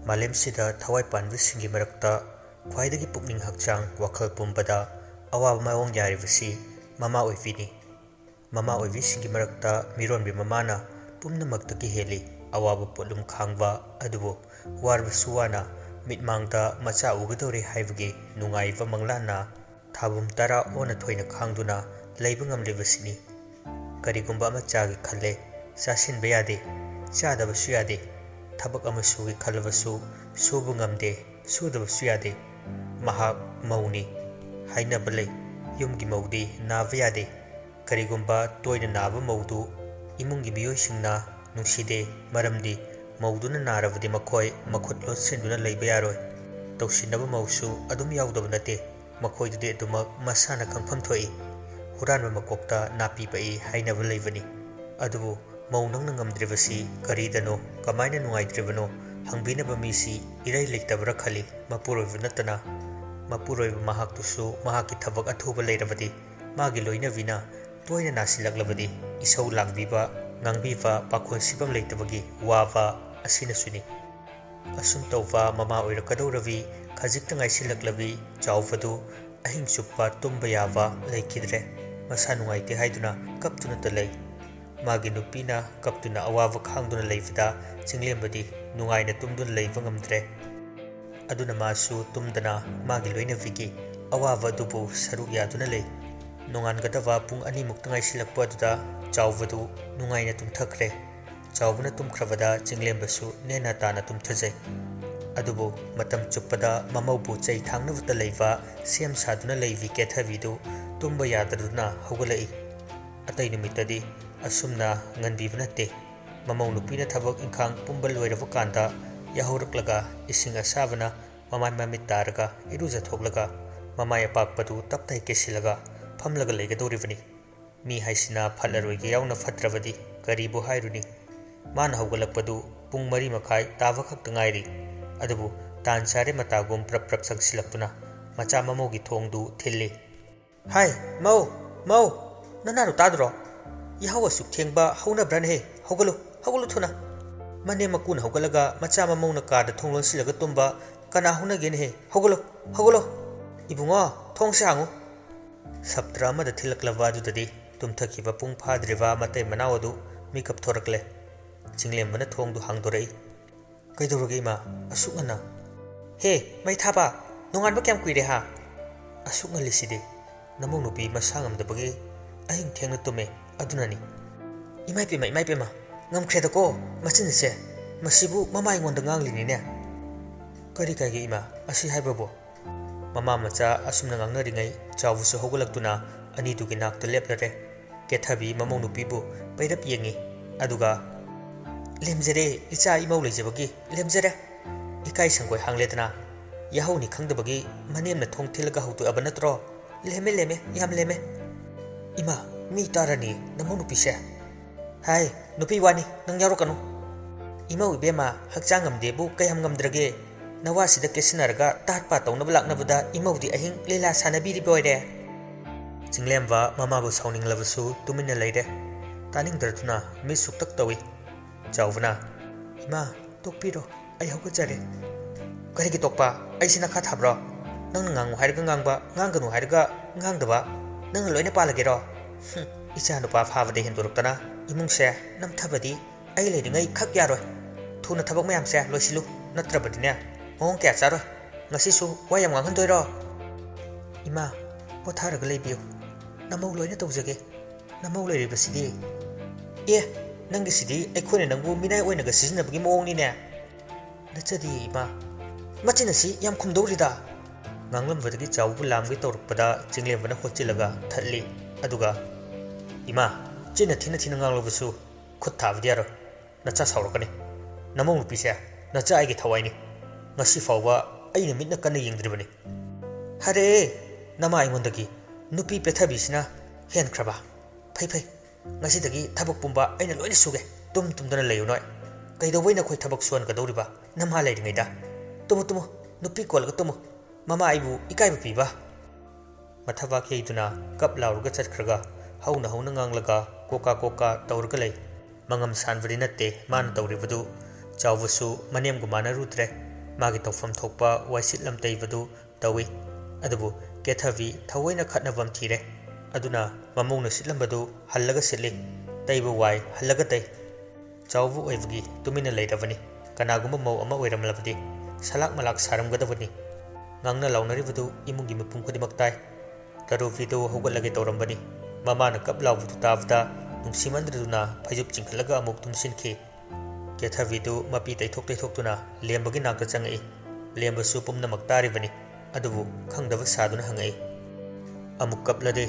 ꯃꯥꯂꯦꯝꯁꯤꯗ ꯊꯋꯥꯏ ꯄꯥꯟꯕꯁꯤꯡꯒꯤ ꯃꯔꯛꯇ ꯈ꯭ꯋꯥꯏꯗꯒꯤ ꯄꯨꯛꯅꯤꯡ ꯍꯛꯆꯥꯡ ꯋꯥꯈꯜ ꯄꯨꯝꯕꯗ ꯑꯋꯥꯕ ꯃꯥꯌꯣꯡ ꯌꯥꯔꯤꯕꯁꯤ ꯃꯃꯥ ꯑꯣꯏꯕꯤꯅꯤ꯫ ꯃꯃꯥ ꯑꯣꯏꯕꯤꯁꯤꯡꯒꯤ ꯃꯔꯛꯇ ꯃꯤꯔꯣꯟꯕꯤ ꯃꯃꯥꯅ ꯄꯨꯝꯅꯃꯛꯇꯒꯤ ꯍꯦꯜꯂꯤ ꯑꯋꯥꯕ ꯄꯣꯠꯂꯨꯝ ꯈꯥꯡꯕ ꯑꯗꯨꯕꯨ ꯋꯥꯔꯕꯁꯨ ꯋꯥꯅ ꯃꯤꯠꯃꯥꯡꯗ ꯃꯆꯥ ꯎꯒꯗꯧꯔꯦ ꯍꯥꯏꯕꯒꯤ ꯅꯨꯡꯉꯥꯏꯕ ꯃꯪꯂꯥꯟꯅ ꯊꯥꯕꯨꯝ ꯇꯔꯥ ꯑꯣꯟꯅ ꯊꯣꯏꯅ ꯈꯥꯡꯗꯨꯅ ꯂꯩꯕ ꯉꯝꯂꯤꯕꯁꯤꯅꯤ꯫ ꯀꯔꯤꯒꯨꯝꯕ ꯑꯃ ꯆꯥꯒꯦ ꯈꯜꯂꯦ, ꯆꯥꯁꯤꯟꯕ ꯌꯥꯗꯦ, ꯆꯥꯗꯕꯁꯨ ꯌꯥꯗꯦ꯫ ꯊꯕꯛ ꯑꯃ ꯁꯨꯒꯦ ꯈꯜꯂꯕꯁꯨ ꯁꯨꯕ ꯉꯝꯗꯦ, ꯁꯨꯗꯕꯁꯨ ꯌꯥꯗꯦ꯫ ꯃꯍꯥꯛ ꯃꯧꯅꯤ ꯍꯥꯏꯅꯕ ꯂꯩ꯫ ꯌꯨꯝꯒꯤ ꯃꯧꯗꯤ ꯅꯥꯕ ꯌꯥꯗꯦ꯫ ꯀꯔꯤꯒꯨꯝꯕ ꯇꯣꯏꯅ ꯅꯥꯕ ꯃꯧꯗꯨ ꯏꯃꯨꯡꯒꯤ ꯃꯤꯑꯣꯏꯁꯤꯡꯅ ꯅꯨꯡꯁꯤꯗꯦ, ꯃꯔꯝꯗꯤ ꯃꯧꯗꯨꯅ ꯅꯥꯔꯕꯗꯤ ꯃꯈꯣꯏ ꯃꯈꯨꯠ ꯂꯣꯠꯁꯤꯟꯗꯨꯅ ꯂꯩꯕ ꯌꯥꯔꯣꯏ꯫ ꯇꯧꯁꯤꯟꯅꯕ ꯃꯧꯁꯨ ꯑꯗꯨꯝ ꯌꯥꯎꯗꯕ ꯅꯠꯇꯦ꯫ ꯃꯈꯣꯏꯗꯨꯗꯤ ꯑꯗꯨꯃꯛ ꯃꯁꯥꯅ ꯈꯪꯐꯝ ꯊꯣꯛꯏ꯫ ꯍꯨꯔꯥꯟꯕ ꯃꯀꯣꯛꯇ ꯅꯥꯄꯤ ꯄꯛꯏ ꯍꯥꯏꯅꯕ ꯂꯩꯕꯅꯤ꯫ ꯑꯗꯨꯕꯨ ꯃꯧ ꯅꯪꯅ ꯉꯝꯗ꯭ꯔꯤꯕꯁꯤ ꯀꯔꯤꯗꯅꯣ, ꯀꯃꯥꯏꯅ ꯅꯨꯡꯉꯥꯏꯇ꯭ꯔꯤꯕꯅꯣ ꯍꯪꯕꯤꯅꯕ ꯃꯤꯁꯤ ꯏꯔꯩ ꯂꯩꯇꯕ꯭ꯔꯥ ꯈꯜꯂꯤ꯫ ꯃꯄꯨꯔꯣꯏꯕ ꯅꯠꯇꯅ ꯃꯄꯨꯔꯣꯏꯕ ꯃꯍꯥꯛꯇꯨꯁꯨ ꯃꯍꯥꯛꯀꯤ ꯊꯕꯛ ꯑꯊꯨꯕ ꯂꯩꯔꯕꯗꯤ, ꯃꯥꯒꯤ ꯂꯣꯏꯅꯕꯤꯅ ꯇꯣꯏꯅ ꯅꯥꯁꯤꯜꯂꯛꯂꯕꯗꯤ ꯏꯁꯧ ꯂꯥꯡꯕꯤꯕ, ꯉꯥꯡꯕꯤꯕ, ꯄꯥꯈꯣꯟ ꯁꯤꯐꯝ ꯂꯩꯇꯕꯒꯤ ꯋꯥꯕ ꯑꯁꯤꯅꯁꯨꯅꯤ꯫ ꯑꯁꯨꯝ ꯇꯧꯕ ꯃꯃꯥ ꯑꯣꯏꯔꯛꯀꯗꯧꯔꯕꯤ ꯈꯖꯤꯛꯇ ꯉꯥꯏꯁꯤꯜꯂꯛꯂꯕꯤ ꯆꯥꯎꯕꯗꯨ ꯑꯍꯤꯡ ꯆꯨꯞꯄ ꯇꯨꯝꯕ ꯌꯥꯕ ꯂꯩꯈꯤꯗ꯭ꯔꯦ꯫ ꯃꯁꯥ ꯅꯨꯡꯉꯥꯏꯇꯦ ꯍꯥꯏꯗꯨꯅ ꯀꯞꯇꯨꯅꯇ ꯂꯩ꯫ ꯃꯥꯒꯤ ꯅꯨꯄꯤꯅ ꯀꯞꯇꯨꯅ ꯑꯋꯥꯕ ꯈꯥꯡꯗꯨꯅ ꯂꯩꯕꯗ ꯆꯤꯡꯂꯦꯝꯕꯗꯤ ꯅꯨꯡꯉꯥꯏꯅ ꯇꯨꯝꯗꯨꯅ ꯂꯩꯕ ꯉꯝꯗ꯭ꯔꯦ꯫ ꯑꯗꯨꯅ ꯃꯥꯁꯨ ꯇꯨꯝꯗꯅ ꯃꯥꯒꯤ ꯂꯣꯏꯅꯕꯤꯒꯤ ꯑꯋꯥꯕ ꯑꯗꯨꯕꯨ ꯁꯔꯨꯛ ꯌꯥꯗꯨꯅ ꯂꯩ꯫ ꯅꯣꯡꯉꯥꯟꯒꯗꯕ ꯄꯨꯡ 2ꯃꯨꯛꯇ ꯉꯥꯏꯁꯤꯜꯂꯛꯄ ꯑꯗꯨꯗ ꯆꯥꯎꯕꯗꯨ ꯅꯨꯡꯉꯥꯏꯅ ꯇꯨꯝꯊꯈ꯭ꯔꯦ꯫ ꯆꯥꯎꯕꯅ ꯇꯨꯝꯈ꯭ꯔꯕꯗ ꯆꯤꯡꯂꯦꯝꯕꯁꯨ ꯅꯦꯅꯥ ꯇꯥꯅ ꯇꯨꯝꯊꯖꯩ꯫ ꯑꯗꯨꯕꯨ ꯃꯇꯝ ꯆꯨꯞꯄꯗ ꯃꯃꯧꯕꯨ ꯆꯩ ꯊꯥꯡꯅꯕꯇ ꯂꯩꯕ ꯁꯦꯝ ꯁꯥꯗꯨꯅ ꯂꯩꯕꯤ ꯀꯦꯊꯕꯤꯗꯨ ꯇꯨꯝꯕ ꯌꯥꯗꯗꯨꯅ ꯍꯧꯒꯠꯂꯛꯏ꯫ ꯑꯇꯩ ꯅꯨꯃꯤꯠꯇꯗꯤ ꯑꯁꯨꯝꯅ ꯉꯟꯕꯤꯕ ꯅꯠꯇꯦ꯫ ꯃꯃꯧ ꯅꯨꯄꯤꯅ ꯊꯕꯛ ꯏꯪꯈꯥꯡ ꯄꯨꯝꯕ ꯂꯣꯏꯔꯕ ꯀꯥꯟꯗ ꯌꯥꯍꯧꯔꯛꯂꯒ ꯏꯁꯤꯡ ꯑꯁꯥꯕꯅ ꯃꯃꯥꯏ ꯃꯃꯤꯠ ꯇꯥꯔꯒ ꯏꯔꯨꯖꯊꯣꯛꯂꯒ ꯃꯃꯥꯏ ꯑꯄꯥꯛꯄꯗꯨ ꯇꯞꯇꯥꯏ ꯀꯦꯁꯤꯜꯂꯒ ꯐꯝꯂꯒ ꯂꯩꯒꯗꯧꯔꯤꯕꯅꯤ꯫ ꯃꯤ ꯍꯥꯏꯁꯤꯅ ꯐꯠꯂꯔꯣꯏꯒꯦ ꯌꯥꯎꯅ ꯐꯠꯇ꯭ꯔꯕꯗꯤ ꯀꯔꯤꯕꯨ ꯍꯥꯏꯔꯨꯅꯤ꯫ ꯃꯥꯅ ꯍꯧꯒꯠꯂꯛꯄꯗꯨ ꯄꯨꯡ 4:30 ꯇꯥꯕ ꯈꯛꯇ ꯉꯥꯏꯔꯤ꯫ ꯑꯗꯨꯕꯨ ꯇꯥꯟ ꯆꯥꯔꯦ ꯃꯇꯥꯒꯨꯝ ꯄ꯭ꯔꯞ ꯄ꯭ꯔꯞ ꯆꯪꯁꯤꯜꯂꯛꯇꯨꯅ ꯃꯆꯥ ꯃꯃꯧꯒꯤ ꯊꯣꯡꯗꯨ ꯊꯤꯜꯂꯤ꯫ ꯍꯥꯏ ꯃꯧ, ꯃꯧ, ꯅꯅꯥꯔꯣ ꯇꯥꯗ꯭ꯔꯣ? ꯌꯥꯍꯧ ꯑꯁꯨꯛ ꯊꯦꯡꯕ ꯍꯧꯅꯕ꯭ꯔꯅꯦꯍꯦ? ꯍꯧꯒꯠꯂꯨ, ꯍꯧꯒꯠꯂꯨ ꯊꯨꯅ꯫ ꯃꯅꯦꯝ ꯃꯀꯨꯅ ꯍꯧꯒꯠꯂꯒ ꯃꯆꯥ ꯃꯃꯧꯅ ꯀꯥꯗ ꯊꯣꯡ ꯂꯣꯟꯁꯤꯜꯂꯒ ꯇꯨꯝꯕ ꯀꯅꯥ ꯍꯧꯅꯒꯦꯅꯦꯍꯦ? ꯍꯧꯒꯠꯂꯨ, ꯍꯧꯒꯠꯂꯨ꯫ ꯏꯕꯨꯡꯉꯣ, ꯊꯣꯡꯁꯦ ꯍꯥꯡꯉꯨ꯫ ꯁꯞꯇ꯭ꯔ ꯑꯃꯗ ꯊꯤꯜꯂꯛꯂꯕ ꯑꯗꯨꯗꯗꯤ ꯇꯨꯝꯊꯈꯤꯕ ꯄꯨꯡ ꯐꯥꯗ꯭ꯔꯤꯕ ꯃꯇꯩ ꯃꯅꯥꯎ ꯑꯗꯨ ꯃꯤꯀꯞ ꯊꯣꯔꯛꯂꯦ꯫ ꯆꯤꯡꯂꯦꯝꯕꯅ ꯊꯣꯡꯗꯨ ꯍꯥꯡꯗꯣꯔꯛꯏ꯫ ꯀꯩꯗꯧꯔꯒꯦ ꯏꯃꯥ, ꯑꯁꯨꯛ ꯉꯟꯅ? ꯍꯦ ꯃꯩ ꯊꯥꯕ, ꯅꯣꯡꯉꯥꯟꯕ ꯀꯌꯥꯝ ꯀꯨꯏꯔꯦ ꯍꯥ? ꯑꯁꯨꯛ ꯉꯜꯂꯤꯁꯤꯗꯤ ꯅꯃꯧ ꯅꯨꯄꯤ ꯃꯁꯥ ꯉꯝꯗꯕꯒꯤ ꯑꯍꯤꯡ ꯊꯦꯡꯅ ꯇꯨꯝꯃꯦ ꯑꯗꯨꯅꯅꯤ꯫ ꯏꯃꯥꯏꯄꯦꯝꯃ, ꯏꯃꯥꯏꯄꯦꯝꯃ, ꯉꯝꯈ꯭ꯔꯦꯗꯀꯣ ꯃꯆꯤꯟꯁꯦ꯫ ꯃꯁꯤꯕꯨ ꯃꯃꯥ ꯑꯩꯉꯣꯟꯗ ꯉꯥꯡꯂꯤꯅꯤꯅꯦ꯫ ꯀꯔꯤ ꯀꯥꯏꯒꯦ ꯏꯃꯥ, ꯑꯁꯤ ꯍꯥꯏꯕꯕꯨ? ꯃꯃꯥ ꯃꯆꯥ ꯑꯁꯨꯝꯅ ꯉꯥꯡꯅꯔꯤꯉꯩ ꯆꯥꯎꯕꯁꯨ ꯍꯧꯒꯠꯂꯛꯇꯨꯅ ꯑꯅꯤꯗꯨꯒꯤ ꯅꯥꯛꯇ ꯂꯦꯞꯂꯔꯦ꯫ ꯀꯦꯊꯕꯤ ꯃꯃꯧ ꯅꯨꯄꯤꯕꯨ ꯄꯩꯔꯞ ꯌꯦꯡꯉꯤ꯫ ꯑꯗꯨꯒ ꯂꯦꯝꯖꯔꯦ ꯏꯆꯥ ꯏꯃꯧ ꯂꯩꯖꯕꯒꯤ, ꯂꯦꯝꯖꯔꯦ꯫ ꯏꯀꯥꯏ ꯁꯪꯒꯣꯏ ꯍꯥꯡꯂꯦꯗꯅ꯫ ꯌꯥꯍꯧꯅꯤ ꯈꯪꯗꯕꯒꯤ ꯃꯅꯦꯝꯅ ꯊꯣꯡ ꯊꯤꯜꯂꯒ ꯍꯧꯗꯣꯛꯑꯕ ꯅꯠꯇ꯭ꯔꯣ? ꯂꯦꯝꯃꯦ ꯂꯦꯝꯃꯦ, ꯌꯥꯝ ꯂꯦꯝꯃꯦ꯫ ꯏꯃꯥ, ꯃꯤ ꯇꯥꯔꯅꯤ ꯅꯃꯧ ꯅꯨꯄꯤꯁꯦ꯫ ꯍꯥꯏ ꯅꯨꯄꯤ ꯋꯥꯅꯤ, ꯅꯪ ꯌꯥꯎꯔꯛꯀꯅꯨ꯫ ꯏꯃꯧ ꯏꯕꯦꯝꯃ, ꯍꯛꯆꯥꯡ ꯉꯝꯗꯦꯕꯨ ꯀꯌꯥꯝ ꯉꯝꯗ꯭ꯔꯒꯦ? ꯅꯋꯥꯁꯤꯗ ꯀꯦꯁꯤꯟꯅꯔꯒ ꯇꯥꯠ ꯄꯥꯠ ꯇꯧꯅꯕ ꯂꯥꯛꯅꯕꯗ ꯏꯃꯧꯗꯤ ꯑꯍꯤꯡ ꯂꯤꯂꯥ ꯁꯥꯟꯅꯕꯤꯔꯤꯕ ꯑꯣꯏꯔꯦ꯫ ꯆꯤꯡꯂꯦꯝꯕ ꯃꯃꯥꯕꯨ ꯁꯥꯎꯅꯤꯡꯂꯕꯁꯨ ꯇꯨꯃꯤꯟꯅ ꯂꯩꯔꯦ꯫ ꯇꯥꯅꯤꯡꯗ꯭ꯔꯗꯨꯅ ꯃꯤꯠ ꯁꯨꯛꯇꯛ ꯇꯧꯏ꯫ ꯆꯥꯎꯕꯅ ꯏꯃꯥ ꯇꯣꯛꯄꯤꯔꯣ, ꯑꯩ ꯍꯧꯒꯠꯆꯔꯦ꯫ ꯀꯔꯤꯒꯤ ꯇꯣꯛꯄ? ꯑꯩꯁꯤ ꯅꯈꯥ ꯊꯥꯕ꯭ꯔꯣ? ꯅꯪꯅ ꯉꯥꯡꯉꯨ ꯍꯥꯏꯔꯒ ꯉꯥꯡꯕ, ꯉꯥꯡꯒꯅꯨ ꯍꯥꯏꯔꯒ ꯉꯥꯡꯗꯕ, ꯅꯪꯅ ꯂꯣꯏꯅ ꯄꯥꯜꯂꯒꯦꯔꯣ? ꯏꯆꯥ ꯅꯨꯄꯥ ꯐꯥꯕꯗ ꯍꯦꯟꯗꯣꯔꯛꯇꯅ ꯏꯃꯨꯡꯁꯦ ꯅꯝꯊꯕꯗꯤ ꯑꯩ ꯂꯩꯔꯤꯉꯩ ꯈꯛ ꯌꯥꯔꯣꯏ꯫ ꯊꯨꯅ ꯊꯕꯛ ꯃꯌꯥꯝꯁꯦ ꯂꯣꯏꯁꯤꯜꯂꯨ, ꯅꯠꯇ꯭ꯔꯕꯗꯤꯅꯦ ꯃꯑꯣꯡ ꯀꯌా ꯆꯥꯔꯣꯏ꯫ ꯉꯁꯤꯁꯨ ꯋꯥ ꯌꯥꯝ ꯉꯥꯡꯍꯟꯗꯣꯏꯔꯣ? ꯏꯃꯥ, ꯄꯣꯊꯥꯔꯒ ꯂꯩꯕꯤꯌꯨ, ꯅꯃꯧ ꯂꯣꯏꯅ ꯇꯧꯖꯒꯦ꯫ ꯅꯃꯧ ꯂꯩꯔꯤꯕꯁꯤꯗꯤ ꯑꯦ, ꯅꯪꯒꯤꯁꯤꯗꯤ ꯑꯩꯈꯣꯏꯅ ꯅꯪꯕꯨ ꯃꯤꯅꯥꯏ ꯑꯣꯏꯅꯒ ꯁꯤꯖꯤꯟꯅꯕꯒꯤ ꯃꯑꯣꯡꯅꯤꯅꯦ꯫ ꯅꯠꯆꯗꯤꯌꯦ ꯏꯃꯥ, ꯃꯆꯤꯟ ꯑꯁꯤ ꯌꯥꯝ ꯈꯨꯝꯗꯧꯔꯤꯗ꯫ ꯉꯥꯡꯂꯝꯕꯗꯒꯤ ꯆꯥꯎꯕꯕꯨ ꯂꯥꯝꯒꯦ ꯇꯧꯔꯛꯄꯗ ꯆꯤꯡꯂꯦꯝꯕꯅ ꯍꯣꯠꯆꯤꯜꯂꯒ ꯊꯠꯂꯤ꯫ ꯑꯗꯨꯒ ꯏꯃꯥ, ꯆꯤꯟꯅ ꯊꯤꯅ ꯊꯤꯅ ꯉꯥꯡꯂꯕꯁꯨ ꯈꯨꯠ ꯊꯥꯕꯗꯤ ꯌꯥꯔꯣꯏ, ꯅꯆꯥ ꯁꯥꯎꯔꯛꯀꯅꯤ꯫ ꯅꯃꯧ ꯅꯨꯄꯤꯁꯦ ꯅꯆꯥ ꯑꯩꯒꯤ ꯊꯋꯥꯏꯅꯤ꯫ ꯉꯁꯤ ꯐꯥꯎꯕ ꯑꯩꯅ ꯃꯤꯠꯅ ꯀꯟꯅ ꯌꯦꯡꯗ꯭ꯔꯤꯕꯅꯤ꯫ ꯍꯔꯦ, ꯅꯃꯥ ꯑꯩꯉꯣꯟꯗꯒꯤ ꯅꯨꯄꯤ ꯄꯦꯊꯕꯤꯁꯤꯅ ꯍꯦꯟꯈ꯭ꯔꯕ? ꯐꯩ ꯐꯩ, ꯉꯁꯤꯗꯒꯤ ꯊꯕꯛ ꯄꯨꯝꯕ ꯑꯩꯅ ꯂꯣꯏꯅ ꯁꯨꯒꯦ꯫ ꯇꯨꯝꯗꯨꯅ ꯂꯩꯌꯨ ꯅꯣꯏ꯫ ꯀꯩꯗꯧꯕꯩ ꯅꯈꯣꯏ ꯊꯕꯛ ꯁꯨꯍꯟꯒꯗꯧꯔꯤꯕ ꯅꯃꯥ ꯂꯩꯔꯤꯉꯩꯗ? ꯇꯨꯝꯃꯨ ꯇꯨꯝꯃꯨ, ꯅꯨꯄꯤ ꯀꯣꯜꯂꯒ ꯇꯨꯝꯃꯨ, ꯃꯃꯥ ꯑꯩꯕꯨ ꯏꯀꯥꯏꯕ ꯄꯤꯕ꯫ ꯃꯊꯕꯥꯛ ꯌꯩꯗꯨꯅ ꯀꯞ ꯂꯥꯎꯔꯒ ꯆꯠꯈ꯭ꯔꯒ ꯍꯧꯅ ꯍꯧꯅ ꯉꯥꯡꯂꯒ ꯀꯣꯀꯥ ꯀꯣꯀꯥ ꯇꯧꯔꯒ ꯂꯩ꯫ ꯃꯉꯝ ꯁꯥꯟꯕꯗꯤ ꯅꯠꯇꯦ ꯃꯥꯅ ꯇꯧꯔꯤꯕꯗꯨ꯫ ꯆꯥꯎꯕꯁꯨ ꯃꯅꯦꯝꯒ ꯃꯥꯟꯅꯔꯨꯗ꯭ꯔꯦ꯫ ꯃꯥꯒꯤ ꯇꯧꯐꯝ ꯊꯣꯛꯄ ꯋꯥꯏꯁꯤꯠ ꯂꯝꯇꯩꯕꯗꯨ ꯇꯧꯏ ꯑꯗꯨꯕꯨ ꯀꯦꯊꯕꯤ ꯊꯑꯣꯏꯅ ꯈꯠꯅꯕꯝ ꯊꯤꯔꯦ ꯑꯗꯨꯅ ꯃꯃꯧꯅ ꯁꯤꯠꯂꯝꯕꯗꯨ ꯍꯜꯂꯒ ꯁꯤꯠꯂꯤ ꯇꯩꯕ ꯋꯥꯏ ꯍꯜꯂꯒ ꯇꯩ ꯆꯥꯎꯕ ꯑꯣꯏꯕꯒꯤ ꯇꯨꯃꯤꯟꯅ ꯂꯩꯔꯕꯅꯤ ꯀꯅꯥꯒꯨꯝꯕ ꯃꯧ ꯑꯃ ꯑꯣꯏꯔꯝꯂꯕꯗꯤ ꯁꯂꯥꯛ ꯃꯂꯥꯛ ꯁꯥꯔꯝꯒꯗꯕꯅꯤ ꯉꯥꯡꯅ ꯂꯥꯎꯅꯔꯤꯕꯗꯨ ꯏꯃꯨꯡꯒꯤ ꯃꯤꯄꯨꯝ ꯈꯨꯗꯤꯡꯃꯛ ꯇꯥꯏ ꯀꯔꯨꯕꯤꯗꯨ ꯍꯧꯒꯠꯂꯒꯦ ꯇꯧꯔꯝꯕꯅꯤ ꯃꯃꯥꯅ ꯀꯞ ꯂꯥꯎꯕꯗꯨ ꯇꯥꯕꯗ ꯅꯨꯡꯁꯤꯃꯟꯗ꯭ꯔꯗꯨꯅ ꯐꯩꯖꯨꯞ ꯆꯤꯡꯈꯠꯂꯒ ꯑꯃꯨꯛ ꯇꯨꯝꯁꯤꯟꯈꯤ ꯀꯦꯊꯕꯤꯗꯨ ꯃꯄꯤ ꯇꯩꯊꯣꯛꯇꯨꯅ ꯂꯦꯝꯕꯒꯤ ꯅꯥꯛꯇ ꯆꯪꯉꯛꯏ ꯂꯦꯝꯕꯁꯨ ꯄꯨꯝꯅꯃꯛ ꯇꯥꯔꯤꯕꯅꯤ ꯑꯗꯨꯕꯨ ꯈꯪꯗꯕ ꯁꯥꯗꯨꯅ ꯍꯪꯉꯛꯏ ꯑꯃꯨꯛ ꯀꯞꯂꯗꯤ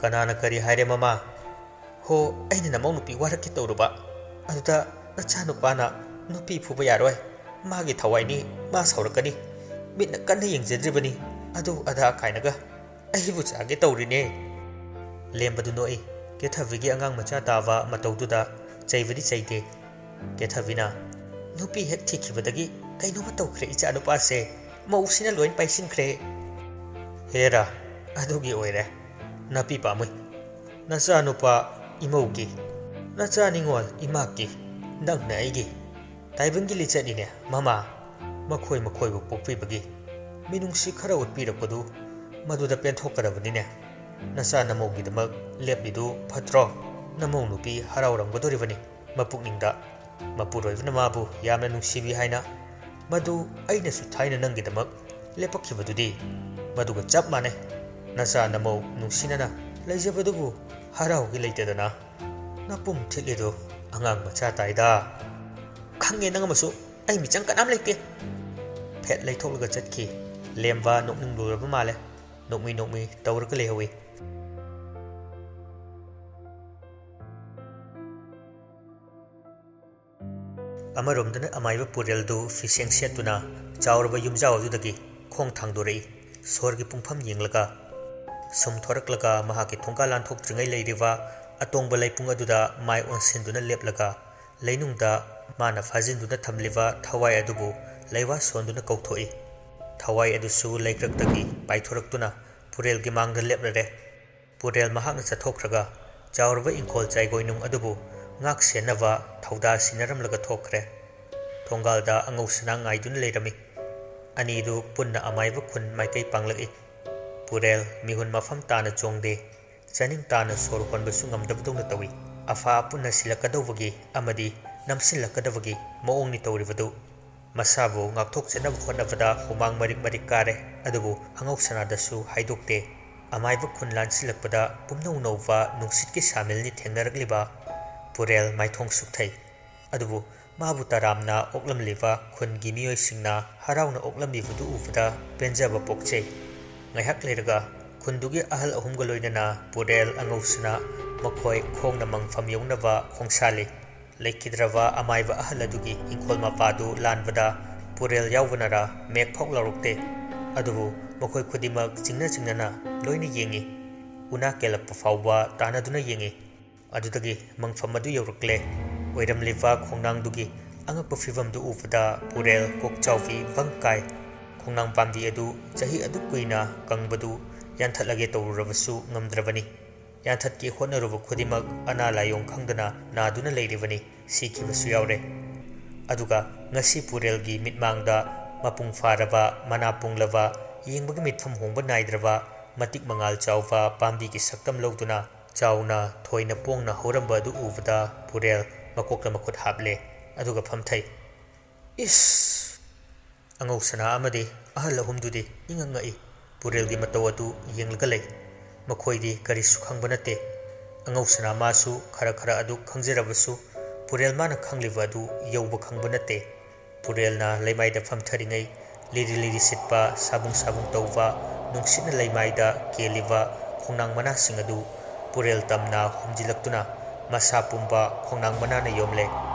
ꯀꯅꯥꯅ ꯀꯔꯤ ꯍꯥꯏꯔꯦ ꯃꯃꯥ ꯍꯣ ꯑꯩꯅ ꯅꯃꯧ ꯅꯨꯄꯤ ꯋꯥꯔꯛꯀꯦ ꯇꯧꯔꯨꯕ ꯑꯗꯨꯗ ꯅꯆꯥꯅꯨꯄꯥꯅ ꯅꯨꯄꯤ ꯐꯨꯕ ꯌꯥꯔꯣꯏ ꯃꯥꯒꯤ ꯊꯋꯥꯏꯅꯤ ꯃꯥ ꯁꯥꯎꯔꯛꯀꯅꯤ ꯃꯤꯠꯅ ꯀꯟꯅ ꯌꯦꯡꯖꯗ꯭ꯔꯤꯕꯅꯤ ꯑꯗꯨ ꯑꯗꯥ ꯀꯥꯏꯅꯒ ꯑꯩꯕꯨ ꯆꯥꯒꯦ ꯇꯧꯔꯤꯅꯦ ꯂꯦꯝꯕꯗꯨ ꯅꯣꯛꯏ ꯀꯦꯊꯕꯤꯒꯤ ꯑꯉꯥꯡ ꯃꯆꯥ ꯇꯥꯕ ꯃꯇꯧꯗꯨꯗ ꯆꯩꯕꯗꯤ ꯆꯩꯗꯦ ꯀꯦꯊꯕꯤꯅ ꯅꯨꯄꯤ ꯍꯦꯛ ꯊꯤꯈꯤꯕꯗꯒꯤ ꯀꯩꯅꯣꯝꯃ ꯇꯧꯈ꯭ꯔꯦ ꯏꯆꯥ ꯅꯨꯄꯥꯁꯦ ꯃꯧꯁꯤꯅ ꯂꯣꯏ ꯄꯥꯏꯁꯤꯟꯈ꯭ꯔꯦ ꯍꯦꯔꯥ ꯑꯗꯨꯒꯤ ꯑꯣꯏꯔꯦ ꯅꯥꯄꯤ ꯄꯥꯝꯃꯨꯏ ꯅꯆꯥ ꯅꯨꯄꯥ ꯏꯃꯧꯒꯤ ꯅꯆꯥ ꯅꯤꯡꯉꯣꯜ ꯏꯃꯥꯛꯀꯤ ꯅꯪꯅ ꯑꯩꯒꯤ ꯇꯥꯏꯕꯪꯒꯤ ꯂꯤꯆꯠꯅꯤꯅꯦ ꯃꯃꯥ ꯃꯈꯣꯏꯕꯨ ꯄꯣꯛꯄꯤꯕꯒꯤ ꯃꯤꯅꯨꯡꯁꯤ ꯈꯔ ꯎꯠꯄꯤꯔꯛꯄꯗꯨ ꯃꯗꯨꯗ ꯄꯦꯟꯊꯣꯛꯀꯗꯕꯅꯤꯅꯦ ꯅꯆꯥ ꯅꯃꯧꯒꯤꯗꯃꯛ ꯂꯦꯞꯂꯤꯗꯨ ꯐꯠꯇ꯭ꯔꯣ ꯅꯃꯧ ꯅꯨꯄꯤ ꯍꯔꯥꯎꯔꯝꯒꯗꯣꯔꯤꯕꯅꯤ ꯃꯄꯨꯛꯅꯤꯡꯗ ꯃꯄꯨꯔꯣꯏꯕꯅ ꯃꯥꯕꯨ ꯌꯥꯝꯅ ꯅꯨꯡꯁꯤꯕꯤ ꯍꯥꯏꯅ ꯃꯗꯨ ꯑꯩꯅꯁꯨ ꯊꯥꯏꯅ ꯅꯪꯒꯤꯗꯃꯛ ꯂꯦꯞꯄꯛꯈꯤꯕꯗꯨꯗꯤ ꯃꯗꯨꯒ ꯆꯞ ꯃꯥꯟꯅꯩ ꯅꯆꯥ ꯅꯃꯧ ꯅꯨꯡꯁꯤꯅꯅ ꯂꯩꯖꯕꯗꯨꯕꯨ ꯍꯔꯥꯎꯒꯤ ꯂꯩꯇꯗꯅ ꯅꯄꯨꯝ ꯊꯤꯠꯂꯤꯗꯨ ꯑꯉꯥꯡ ꯃꯆꯥ ꯇꯥꯏꯗ ꯈꯪꯉꯦ ꯅꯪ ꯑꯃꯁꯨ ꯑꯩ ꯃꯤꯆꯪ ꯀꯅꯥꯝ ꯂꯩꯇꯦ ꯐꯦꯠ ꯂꯩꯊꯣꯛꯂꯒ ꯆꯠꯈꯤ ꯂꯦꯝꯕ ꯅꯣꯛꯅꯤꯡꯂꯨꯔꯕ ꯃꯥꯜꯂꯦ ꯅꯣꯛꯃꯤ ꯇꯧꯔꯒ ꯂꯩꯍꯧꯏ ꯑꯃꯔꯣꯝꯗꯅ ꯑꯃꯥꯏꯕ ꯄꯨꯔꯦꯜꯗꯨ ꯐꯤꯁꯦꯡ ꯁꯦꯠꯇꯨꯅ ꯆꯥꯎꯔꯕ ꯌꯨꯝꯖꯥꯎ ꯑꯗꯨꯗꯒꯤ ꯈꯣꯡ ꯊꯥꯡꯗꯣꯔꯛꯏ ꯁꯣꯔꯒꯤ ꯄꯨꯡꯐꯝ ꯌꯦꯡꯂꯒ ꯁꯨꯝ ꯊꯣꯔꯛꯂꯒ ꯃꯍꯥꯛꯀꯤ ꯊꯣꯡꯒꯥꯜ ꯂꯥꯟꯊꯣꯛꯇ꯭ꯔꯤꯉꯩ ꯂꯩꯔꯤꯕ ꯑꯇꯣꯡꯕ ꯂꯩꯄꯨꯡ ꯑꯗꯨꯗ ꯃꯥꯏ ꯑꯣꯟꯁꯤꯟꯗꯨꯅ ꯂꯦꯞꯂꯒ ꯂꯩꯅꯨꯡꯗ ꯃꯥꯅ ꯐꯥꯖꯤꯟꯗꯨꯅ ꯊꯝꯂꯤꯕ ꯊꯋꯥꯏ ꯑꯗꯨꯕꯨ ꯂꯩꯋꯥ ꯁꯣꯟꯗꯨꯅ ꯀꯧꯊꯣꯛꯏ ꯊꯋꯥꯏ ꯑꯗꯨꯁꯨ ꯂꯩꯀ꯭ꯔꯛꯇꯒꯤ ꯄꯥꯏꯊꯣꯔꯛꯇꯨꯅ ꯄꯨꯔꯦꯜꯒꯤ ꯃꯥꯡꯗ ꯂꯦꯞꯂꯔꯦ ꯄꯨꯔꯦꯜ ꯃꯍꯥꯛꯅ ꯆꯠꯊꯣꯛꯈ꯭ꯔꯒ ꯆꯥꯎꯔꯕ ꯏꯪꯈꯣꯜ ꯆꯥꯏꯒꯣꯏꯅꯨꯡ ꯑꯗꯨꯕꯨ ꯉꯥꯛ ꯁꯦꯟꯅꯕ ꯊꯧꯗꯥ ꯁꯤꯟꯅꯔꯝꯂꯒ ꯊꯣꯛꯈ꯭ꯔꯦ ꯊꯣꯡꯒꯥꯜꯗ ꯑꯉꯧꯁꯅꯥ ꯉꯥꯏꯗꯨꯅ ꯂꯩꯔꯝꯃꯤ ꯑꯅꯤꯗꯨ ꯄꯨꯟꯅ ꯑꯃꯥꯏꯕ ꯈꯨꯟ ꯃꯥꯏꯀꯩ ꯄꯥꯡꯂꯛꯏ ꯄꯨꯔꯦꯜ ꯃꯤꯍꯨꯟ ꯃꯐꯝ ꯇꯥꯅ ꯆꯣꯡꯗꯦ ꯆꯥꯅꯤꯡ ꯇꯥꯅ ꯁꯣꯔ ꯍꯣꯟꯕꯁꯨ ꯉꯝꯗꯕꯗꯧꯅ ꯇꯧꯏ ꯑꯐꯥ ꯄꯨꯟꯅ ꯁꯤꯜꯂꯛꯀꯗꯧꯕꯒꯤ ꯑꯃꯗꯤ ꯅꯝꯁꯤꯜꯂꯛꯀꯗꯕꯒꯤ ꯃꯑꯣꯡꯅꯤ ꯇꯧꯔꯤꯕꯗꯨ ꯃꯁꯥꯕꯨ ꯉꯥꯛꯊꯣꯛꯆꯅꯕ ꯍꯣꯠꯅꯕꯗ ꯍꯨꯃꯥꯡ ꯃꯔꯤꯛ ꯀꯥꯔꯦ ꯑꯗꯨꯕꯨ ꯑꯉꯧꯁꯅꯥꯗꯁꯨ ꯍꯥꯏꯗꯣꯛꯇꯦ ꯑꯃꯥꯏꯕ ꯈꯨꯟ ꯂꯥꯟꯁꯤꯜꯂꯛꯄꯗ ꯄꯨꯝꯅꯧ ꯅꯧꯕ ꯅꯨꯡꯁꯤꯠꯀꯤ ꯁꯥꯃꯤꯜꯅꯤ ꯊꯦꯡꯅꯔꯛꯂꯤꯕ ꯄꯨꯔꯦꯜ ꯃꯥꯏꯊꯣꯡ ꯁꯨꯛꯊꯩ ꯑꯗꯨꯕꯨ ꯃꯥꯕꯨ ꯇꯔꯥꯝꯅ ꯑꯣꯛꯂꯝꯂꯤꯕ ꯈꯨꯟꯒꯤ ꯃꯤꯑꯣꯏꯁꯤꯡꯅ ꯍꯔꯥꯎꯅ ꯑꯣꯛꯂꯝꯂꯤꯕꯗꯨ ꯎꯕꯗ ꯄꯦꯟꯖꯕ ꯄꯣꯛꯆꯩ ꯉꯥꯏꯍꯥꯛ ꯂꯩꯔꯒ ꯈꯨꯟꯗꯨꯒꯤ ꯑꯍꯜ ꯑꯍꯨꯝꯒ ꯂꯣꯏꯅꯅ ꯄꯨꯔꯦꯜ ꯑꯉꯧꯁꯅꯥ ꯃꯈꯣꯏ ꯈꯣꯡꯅ ꯃꯪꯐꯝ ꯌꯧꯅꯕ ꯈꯣꯡꯁꯥꯜꯂꯤ ꯂꯩꯈꯤꯗ꯭ꯔꯕ ꯑꯃꯥꯏꯕ ꯑꯍꯜ ꯑꯗꯨꯒꯤ ꯏꯪꯈꯣꯜ ꯃꯄꯥꯗꯨ ꯂꯥꯟꯕꯗ ꯄꯨꯔꯦꯜ ꯌꯥꯎꯕꯅꯔꯥ ꯃꯦꯛ ꯐꯥꯎ ꯂꯥꯎꯔꯛꯇꯦ ꯑꯗꯨꯕꯨ ꯃꯈꯣꯏ ꯈꯨꯗꯤꯡꯃꯛ ꯆꯤꯡꯅ ꯂꯣꯏꯅ ꯌꯦꯡꯉꯤ ꯎꯅꯥ ꯀꯦꯜꯂꯛꯄ ꯐꯥꯎꯕ ꯇꯥꯟꯅꯗꯨꯅ ꯌꯦꯡꯉꯤ ꯑꯗꯨꯗꯒꯤ ꯃꯪꯐꯝ ꯑꯗꯨ ꯌꯧꯔꯛꯂꯦ ꯑꯣꯏꯔꯝꯂꯤꯕ ꯈꯣꯡꯅꯥꯡꯗꯨꯒꯤ ꯑꯉꯛꯄ ꯐꯤꯚꯝꯗꯨ ꯎꯕꯗ ꯄꯨꯔꯦꯜ ꯀꯣꯛꯆꯥꯎꯕꯤ ꯚꯪ ꯀꯥꯏ ꯈꯣꯡꯅꯥꯡ ꯄꯥꯝꯕꯤ ꯑꯗꯨ ꯆꯍꯤ ꯑꯗꯨꯛ ꯀꯨꯏꯅ ꯀꯪꯕꯗꯨ ꯌꯥꯟꯊꯠꯂꯒꯦ ꯇꯧꯔꯨꯔꯕꯁꯨ ꯉꯝꯗ꯭ꯔꯕꯅꯤ ꯌꯥꯟꯊꯠꯀꯦ ꯍꯣꯠꯅꯔꯨꯕ ꯈꯨꯗꯤꯡꯃꯛ ꯑꯅꯥ ꯂꯥꯏꯑꯣꯡ ꯈꯪꯗꯅ ꯅꯥꯗꯨꯅ ꯂꯩꯔꯤꯕꯅꯤ ꯁꯤꯈꯤꯕꯁꯨ ꯌꯥꯎꯔꯦ ꯑꯗꯨꯒ ꯉꯁꯤ ꯄꯨꯔꯦꯜꯒꯤ ꯃꯤꯠꯃꯥꯡꯗ ꯃꯄꯨꯡ ꯐꯥꯔꯕ ꯃꯅꯥ ꯄꯨꯡꯂꯕ ꯌꯦꯡꯕꯒꯤ ꯃꯤꯠꯐꯝ ꯍꯣꯡꯕ ꯅꯥꯏꯗ꯭ꯔꯕ ꯃꯇꯤꯛ ꯃꯉꯥꯜ ꯆꯥꯎꯕ ꯄꯥꯝꯕꯤꯒꯤ ꯁꯛꯇꯝ ꯂꯧꯗꯨꯅ ꯆꯥꯎꯅ ꯊꯣꯏꯅ ꯄꯣꯡꯅ ꯍꯧꯔꯝꯕ ꯑꯗꯨ ꯎꯕꯗ ꯄꯨꯔꯦꯜ ꯃꯀꯣꯛꯇ ꯃꯈꯨꯠ ꯍꯥꯞꯂꯦ ꯑꯗꯨꯒ ꯐꯝꯊꯩ ꯏꯁ ꯑꯉꯧꯁꯅꯥ ꯑꯃꯗꯤ ꯑꯍꯜ ꯑꯍꯨꯝꯗꯨꯗꯤ ꯏꯉꯛꯉꯛꯏ ꯄꯨꯔꯦꯜꯒꯤ ꯃꯇꯧ ꯑꯗꯨ ꯌꯦꯡꯂꯒ ꯂꯩ ꯃꯈꯣꯏꯗꯤ ꯀꯔꯤꯁꯨ ꯈꯪꯕ ꯅꯠꯇꯦ ꯑꯉꯧꯁꯅꯥ ꯃꯥꯁꯨ ꯈꯔ ꯑꯗꯨ ꯈꯪꯖꯔꯕꯁꯨ ꯄꯨꯔꯦꯜ ꯃꯥꯅ ꯈꯪꯂꯤꯕ ꯑꯗꯨ ꯌꯧꯕ ꯈꯪꯕ ꯅꯠꯇꯦ ꯄꯨꯔꯦꯜꯅ ꯂꯩꯃꯥꯏꯗ ꯐꯝꯊꯔꯤꯉꯩ ꯂꯤꯔꯤ ꯁꯤꯠꯄ ꯁꯥꯕꯨꯡ ꯇꯧꯕ ꯅꯨꯡꯁꯤꯠꯅ ꯂꯩꯃꯥꯏꯗ ꯀꯦꯜꯂꯤꯕ ꯈꯣꯡꯅꯥꯡ ꯃꯅꯥꯁꯤꯡ ꯑꯗꯨ ꯄꯨꯔꯦꯜ ꯇꯝꯅ ꯍꯨꯝꯖꯤꯜꯂꯛꯇꯨꯅ ꯃꯁꯥ ꯄꯨꯝꯕ ꯈꯣꯡꯅꯥꯡ ꯃꯅꯥꯅ ꯌꯣꯝꯂꯦ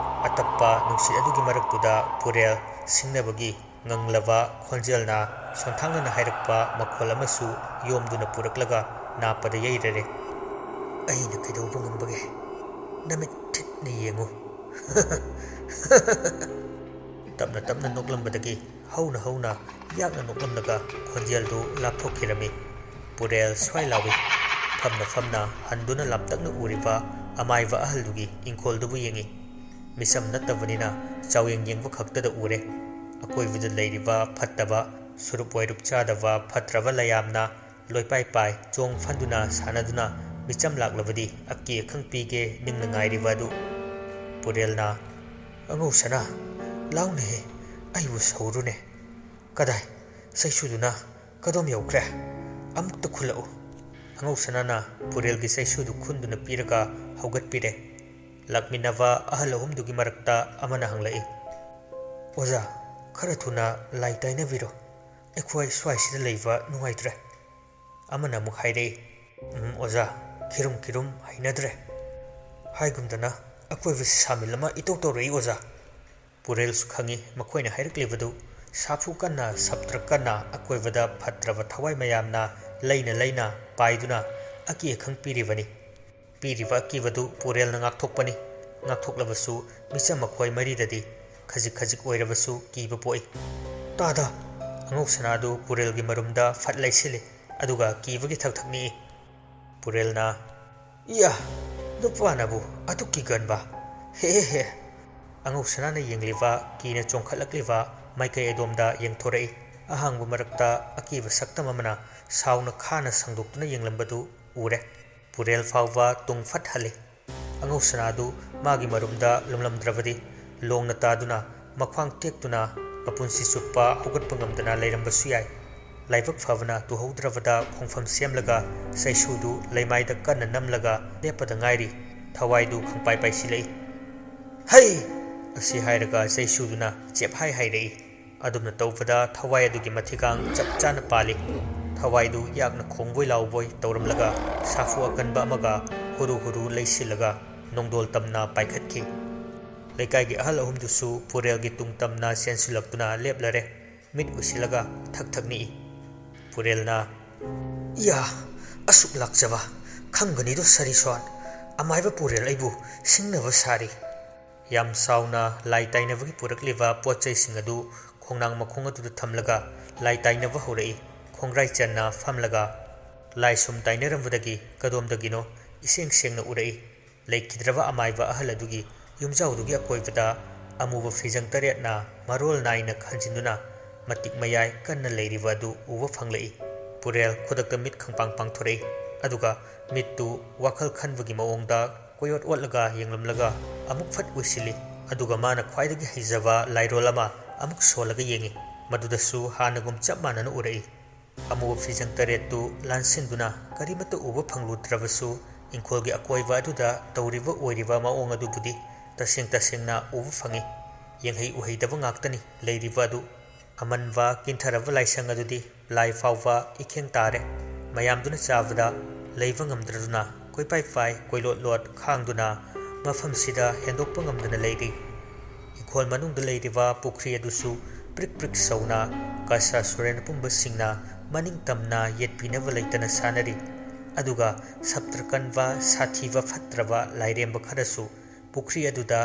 ꯑꯇꯞꯄ ꯅꯨꯡꯁꯤꯠ ꯑꯗꯨꯒꯤ ꯃꯔꯛꯇꯨꯗ ꯄꯨꯔꯦꯜ ꯁꯤꯡꯅꯕꯒꯤ ꯉꯪꯂꯕ ꯈꯣꯟꯖꯦꯜꯅ ꯁꯣꯟꯊꯥꯡꯅꯅ ꯍꯥꯏꯔꯛꯄ ꯃꯈꯣꯜ ꯑꯃꯁꯨ ꯌꯣꯝꯗꯨꯅ ꯄꯨꯔꯛꯂꯒ ꯅꯥꯞꯄꯗ ꯌꯩꯔꯔꯦ ꯑꯩꯅ ꯀꯩꯗꯧꯕ ꯉꯝꯕꯒꯦ ꯅꯃꯤꯠ ꯊꯤꯠꯅ ꯌꯦꯡꯉꯨ ꯇꯞꯅ ꯅꯣꯛꯂꯝꯕꯗꯒꯤ ꯍꯧꯅ ꯌꯥꯛꯅ ꯅꯣꯛꯂꯝꯂꯒ ꯈꯣꯟꯖꯦꯜꯗꯨ ꯂꯥꯞꯊꯣꯛꯈꯤꯔꯝꯃꯤ ꯄꯨꯔꯦꯜ ꯁ꯭ꯋꯥꯏ ꯂꯥꯎꯏ ꯐꯝꯅ ꯍꯟꯗꯨꯅ ꯂꯥꯞꯇꯛꯅ ꯎꯔꯤꯕ ꯑꯃꯥꯏꯕ ꯑꯍꯜꯗꯨꯒꯤ ꯏꯪꯈꯣꯜꯗꯨꯕꯨ ꯌꯦꯡꯉꯤ ꯃꯤꯆꯝ ꯅꯠꯇꯕꯅꯤꯅ ꯆꯥꯎꯌꯦꯡ ꯌꯦꯡꯕ ꯈꯛꯇꯗ ꯎꯔꯦ ꯑꯀꯣꯏꯕꯗ ꯂꯩꯔꯤꯕ ꯐꯠꯇꯕ ꯁꯨꯔꯨꯞ ꯋꯥꯏꯔꯨꯞ ꯆꯥꯗꯕ ꯐꯠꯇ꯭ꯔꯕ ꯂꯌꯥꯝꯅ ꯂꯣꯏꯄꯥꯏ ꯄꯥꯏ ꯆꯣꯡ ꯐꯟꯗꯨꯅ ꯁꯥꯟꯅꯗꯨꯅ ꯃꯤꯆꯝ ꯂꯥꯛꯂꯕꯗꯤ ꯑꯀꯤ ꯑꯈꯪ ꯄꯤꯒꯦ ꯅꯤꯡꯅ ꯉꯥꯏꯔꯤꯕ ꯑꯗꯨ ꯄꯨꯔꯦꯜꯅ ꯑꯉꯧꯁꯅꯥ ꯂꯥꯎꯅꯦꯍꯦ ꯑꯩꯕꯨ ꯁꯧꯔꯨꯅꯦ ꯀꯗꯥꯏ ꯆꯩꯁꯨꯗꯨꯅ ꯀꯗꯣꯝ ꯌꯧꯈ꯭ꯔꯦ ꯑꯃꯨꯛꯇ ꯈꯨꯜꯂꯛꯎ ꯑꯉꯧꯁꯅꯥꯅ ꯄꯨꯔꯦꯜꯒꯤ ꯆꯩꯁꯨꯗꯨ ꯈꯨꯟꯗꯨꯅ ꯄꯤꯔꯒ ꯍꯧꯒꯠꯄꯤꯔꯦ ꯂꯥꯛꯃꯤꯟꯅꯕ ꯑꯍꯜ ꯑꯍꯨꯝꯗꯨꯒꯤ ꯃꯔꯛꯇ ꯑꯃꯅ ꯍꯪꯂꯛꯏ ꯑꯣꯖꯥ ꯈꯔ ꯊꯨꯅ ꯂꯥꯏ ꯇꯥꯏꯅꯕꯤꯔꯣ ꯑꯩꯈꯣꯏ ꯁ꯭ꯋꯥꯏꯁꯤꯗ ꯂꯩꯕ ꯅꯨꯡꯉꯥꯏꯇ꯭ꯔꯦ ꯑꯃꯅ ꯑꯃꯨꯛ ꯍꯥꯏꯔꯛꯏ ꯑꯣꯖꯥ ꯈꯤꯔꯨꯝ ꯈꯤꯔꯨꯝ ꯍꯩꯅꯗ꯭ꯔꯦ ꯍꯥꯏꯒꯨꯝꯗꯅ ꯑꯀꯣꯏꯕꯁꯤ ꯁꯥꯃꯤꯜ ꯑꯃ ꯏꯇꯧ ꯇꯧꯔꯛꯏ ꯑꯣꯖꯥ ꯄꯨꯔꯦꯜꯁꯨ ꯈꯪꯏ ꯃꯈꯣꯏꯅ ꯍꯥꯏꯔꯛꯂꯤꯕꯗꯨ ꯁꯥꯐꯨ ꯀꯟꯅ ꯁꯞꯇ꯭ꯔ ꯀꯟꯅ ꯑꯀꯣꯏꯕꯗ ꯐꯠꯇ꯭ꯔꯕ ꯊꯋꯥꯏ ꯃꯌꯥꯝꯅ ꯂꯩꯅ ꯂꯩꯅ ꯄꯥꯏꯗꯨꯅ ꯑꯀꯤ ꯑꯈꯪ ꯄꯤꯔꯤꯕꯅꯤ ꯄꯤꯔꯤꯕ ꯑꯀꯤꯕꯗꯨ ꯄꯨꯔꯦꯜꯅ ꯉꯥꯛꯊꯣꯛꯄꯅꯤ ꯉꯥꯛꯊꯣꯛꯂꯕꯁꯨ ꯃꯤꯆꯝ ꯃꯈꯣꯏ ꯃꯔꯤꯗꯗꯤ ꯈꯖꯤꯛ ꯈꯖꯤꯛ ꯑꯣꯏꯔꯕꯁꯨ ꯀꯤꯕ ꯄꯣꯛꯏ ꯇꯥꯗ ꯑꯉꯧꯁꯅꯥꯗꯨ ꯄꯨꯔꯦꯜꯒꯤ ꯃꯔꯨꯝꯗ ꯐꯠ ꯂꯩꯁꯤꯜꯂꯤ ꯑꯗꯨꯒ ꯀꯤꯕꯒꯤ ꯊꯛ ꯊꯛ ꯅꯤꯛꯏ ꯄꯨꯔꯦꯜꯅ ꯏꯌꯥ ꯅꯨꯄꯥꯅꯕꯨ ꯑꯗꯨꯛ ꯀꯤꯒꯟꯕ ꯍꯦ ꯑꯉꯧꯁꯅꯥꯅ ꯌꯦꯡꯂꯤꯕ ꯀꯤꯅ ꯆꯣꯡꯈꯠꯂꯛꯂꯤꯕ ꯃꯥꯏꯀꯩ ꯑꯗꯣꯝꯗ ꯌꯦꯡꯊꯣꯔꯛꯏ ꯑꯍꯥꯡꯕ ꯃꯔꯛꯇ ꯑꯀꯤꯕ ꯁꯛꯇꯝ ꯑꯃꯅ ꯁꯥꯎꯅ ꯈꯥꯅ ꯁꯪꯗꯣꯛꯇꯨꯅ ꯌꯦꯡꯂꯝꯕꯗꯨ ꯎꯔꯦ ꯄꯨꯔꯦꯜ ꯐꯥꯎꯕ ꯇꯨꯡ ꯐꯠ ꯍꯜꯂꯤ ꯑꯉꯧꯁꯅꯥꯗꯨ ꯃꯥꯒꯤ ꯃꯔꯨꯝꯗ ꯂꯨꯝꯂꯝꯗ꯭ꯔꯕꯗꯤ ꯂꯣꯡꯅ ꯇꯥꯗꯨꯅ ꯃꯈ꯭ꯋꯥꯡ ꯇꯦꯛꯇꯨꯅ ꯃꯄꯨꯟꯁꯤ ꯆꯨꯞꯄ ꯍꯧꯒꯠꯄ ꯉꯝꯗꯅ ꯂꯩꯔꯝꯕꯁꯨ ꯌꯥꯏ ꯂꯥꯏꯕꯛ ꯐꯕꯅ ꯇꯨꯍꯧꯗ꯭ꯔꯕꯗ ꯈꯣꯡꯐꯝ ꯁꯦꯝꯂꯒ ꯆꯩꯁꯨꯗꯨ ꯂꯩꯃꯥꯏꯗ ꯀꯟꯅ ꯅꯝꯂꯒ ꯂꯦꯞꯄꯗ ꯉꯥꯏꯔꯤ ꯊꯋꯥꯏꯗꯨ ꯈꯪꯄꯥꯏ ꯄꯥꯏꯁꯤꯜꯂꯛꯏ ꯍꯩ ꯑꯁꯤ ꯍꯥꯏꯔꯒ ꯆꯩꯁꯨꯗꯨꯅ ꯆꯦꯞꯍꯥꯏ ꯍꯥꯏꯔꯛꯏ ꯑꯗꯨꯝꯅ ꯇꯧꯕꯗ ꯊꯋꯥꯏ ꯑꯗꯨꯒꯤ ꯃꯊꯤꯒꯥꯡ ꯆꯞ ꯆꯥꯅ ꯄꯥꯜꯂꯤ ꯊꯋꯥꯏꯗꯨ ꯌꯥꯛꯅ ꯈꯣꯡꯕꯣꯏ ꯂꯥꯎꯕꯣꯏ ꯇꯧꯔꯝꯂꯒ ꯁꯥꯐꯨ ꯑꯀꯟꯕ ꯑꯃꯒ ꯍꯨꯔꯨ ꯍꯨꯔꯨ ꯂꯩꯁꯤꯜꯂꯒ ꯅꯣꯡꯗꯣꯜ ꯇꯝꯅ ꯄꯥꯏꯈꯠꯈꯤ ꯂꯩꯀꯥꯏꯒꯤ ꯑꯍꯜ ꯑꯍꯨꯝꯗꯨꯁꯨ ꯄꯨꯔꯦꯜꯒꯤ ꯇꯨꯡ ꯇꯝꯅ ꯆꯦꯟꯁꯤꯜꯂꯛꯇꯨꯅ ꯂꯦꯞꯂꯔꯦ ꯃꯤꯠ ꯎꯏꯁꯤꯜꯂꯒ ꯊꯛ ꯊꯛ ꯅꯤꯛꯏ ꯄꯨꯔꯦꯜꯅ ꯏꯌꯥ ꯑꯁꯨꯛ ꯂꯥꯛꯆꯕ ꯈꯪꯒꯅꯤꯗꯣ ꯁꯔꯤꯁꯣꯟ ꯑꯃꯥꯏꯕ ꯄꯨꯔꯦꯜ ꯑꯩꯕꯨ ꯁꯤꯡꯅꯕ ꯁꯥꯔꯤ ꯌꯥꯝ ꯆꯥꯎꯅ ꯂꯥꯏ ꯇꯥꯏꯅꯕꯒꯤ ꯄꯨꯔꯛꯂꯤꯕ ꯄꯣꯠ ꯆꯩꯁꯤꯡ ꯑꯗꯨ ꯈꯣꯡꯅꯥꯡ ꯃꯈꯣꯡ ꯑꯗꯨꯗ ꯊꯝꯂꯒ ꯂꯥꯏ ꯇꯥꯏꯅꯕ ꯍꯧꯔꯛꯏ ꯈꯣꯡꯒ꯭ꯔꯥꯏ ꯆꯟꯅ ꯐꯝꯂꯒ ꯂꯥꯏ ꯁꯨꯝ ꯇꯥꯏꯅꯔꯝꯕꯗꯒꯤ ꯀꯗꯣꯝꯗꯒꯤꯅꯣ ꯏꯁꯦꯡ ꯁꯦꯡꯅ ꯎꯔꯛꯏ ꯂꯩꯈꯤꯗ꯭ꯔꯕ ꯑꯃꯥꯏꯕ ꯑꯍꯜ ꯑꯗꯨꯒꯤ ꯌꯨꯝꯖꯥꯎꯗꯨꯒꯤ ꯑꯀꯣꯏꯕꯗ ꯑꯃꯨꯕ ꯐꯤꯖꯪ ꯇꯔꯦꯠꯅ ꯃꯔꯣꯜ ꯅꯥꯏꯅ ꯈꯟꯖꯤꯟꯗꯨꯅ ꯃꯇꯤꯛ ꯃꯌꯥꯏ ꯀꯟꯅ ꯂꯩꯔꯤꯕ ꯑꯗꯨ ꯎꯕ ꯐꯪꯂꯛꯏ ꯄꯨꯔꯦꯜ ꯈꯨꯗꯛꯇ ꯃꯤꯠ ꯈꯪꯄꯥꯡ ꯄꯥꯡꯊꯣꯔꯛꯏ ꯑꯗꯨꯒ ꯃꯤꯠꯇꯨ ꯋꯥꯈꯜ ꯈꯟꯕꯒꯤ ꯃꯑꯣꯡꯗ ꯀꯣꯌꯣꯠ ꯑꯣꯠꯂꯒ ꯌꯦꯡꯂꯝꯂꯒ ꯑꯃꯨꯛ ꯐꯠ ꯎꯏꯁꯤꯜꯂꯤ ꯑꯗꯨꯒ ꯃꯥꯅ ꯈ꯭ꯋꯥꯏꯗꯒꯤ ꯍꯩꯖꯕ ꯂꯥꯏꯔꯣꯜ ꯑꯃ ꯑꯃꯨꯛ ꯁꯣꯜꯂꯒ ꯌꯦꯡꯉꯤ ꯃꯗꯨꯗꯁꯨ ꯍꯥꯟꯅꯒꯨꯝ ꯆꯞ ꯃꯥꯟꯅꯅ ꯎꯔꯛꯏ ꯑꯃꯨꯕ ꯐꯤꯖꯪ ꯇꯔꯦꯠꯇꯨ ꯂꯥꯟꯁꯤꯟꯗꯨꯅ ꯀꯔꯤꯃꯠꯇ ꯎꯕ ꯐꯪꯂꯨꯗ꯭ꯔꯕꯁꯨ ꯏꯪꯈꯣꯜꯒꯤ ꯑꯀꯣꯏꯕ ꯑꯗꯨꯗ ꯇꯧꯔꯤꯕ ꯑꯣꯏꯔꯤꯕ ꯃꯑꯣꯡ ꯑꯗꯨꯕꯨꯗꯤ ꯇꯁꯦꯡꯅ ꯎꯕ ꯐꯪꯏ ꯌꯦꯡꯍꯩ ꯎꯍꯩꯗꯕ ꯉꯥꯛꯇꯅꯤ ꯂꯩꯔꯤꯕ ꯑꯗꯨ ꯑꯃꯟꯕ ꯀꯤꯟꯊꯔꯕ ꯂꯥꯏꯁꯪ ꯑꯗꯨꯗꯤ ꯂꯥꯏ ꯐꯥꯎꯕ ꯏꯈꯦꯡ ꯇꯥꯔꯦ ꯃꯌꯥꯝꯗꯨꯅ ꯆꯥꯕꯗ ꯂꯩꯕ ꯉꯝꯗ꯭ꯔꯗꯨꯅ ꯀꯣꯏꯄꯥꯏ ꯄꯥꯏ ꯀꯣꯏꯂꯣꯠ ꯂꯣꯠ ꯈꯥꯡꯗꯨꯅ ꯃꯐꯝꯁꯤꯗ ꯍꯦꯟꯗꯣꯛꯄ ꯉꯝꯗꯅ ꯂꯩꯔꯤ ꯏꯪꯈꯣꯜ ꯃꯅꯨꯡꯗ ꯂꯩꯔꯤꯕ ꯄꯨꯈ꯭ꯔꯤ ꯑꯗꯨꯁꯨ ꯄ꯭ꯔꯤꯛ ꯄ꯭ꯔꯤꯛ ꯁꯧꯅ ꯀꯁꯥꯁꯨꯔꯦꯟ ꯄꯨꯝꯕꯁꯤꯡꯅ ꯃꯅꯤꯡ ꯇꯝꯅ ꯌꯦꯠꯄꯤꯅꯕ ꯂꯩꯇꯅ ꯁꯥꯟꯅꯔꯤ ꯑꯗꯨꯒ ꯁꯞꯇ꯭ꯔ ꯀꯟꯕ ꯁꯥꯊꯤꯕ ꯐꯠꯇ꯭ꯔꯕ ꯂꯥꯏꯔꯦꯝꯕ ꯈꯔꯁꯨ ꯄꯨꯈ꯭ꯔꯤ ꯑꯗꯨꯗ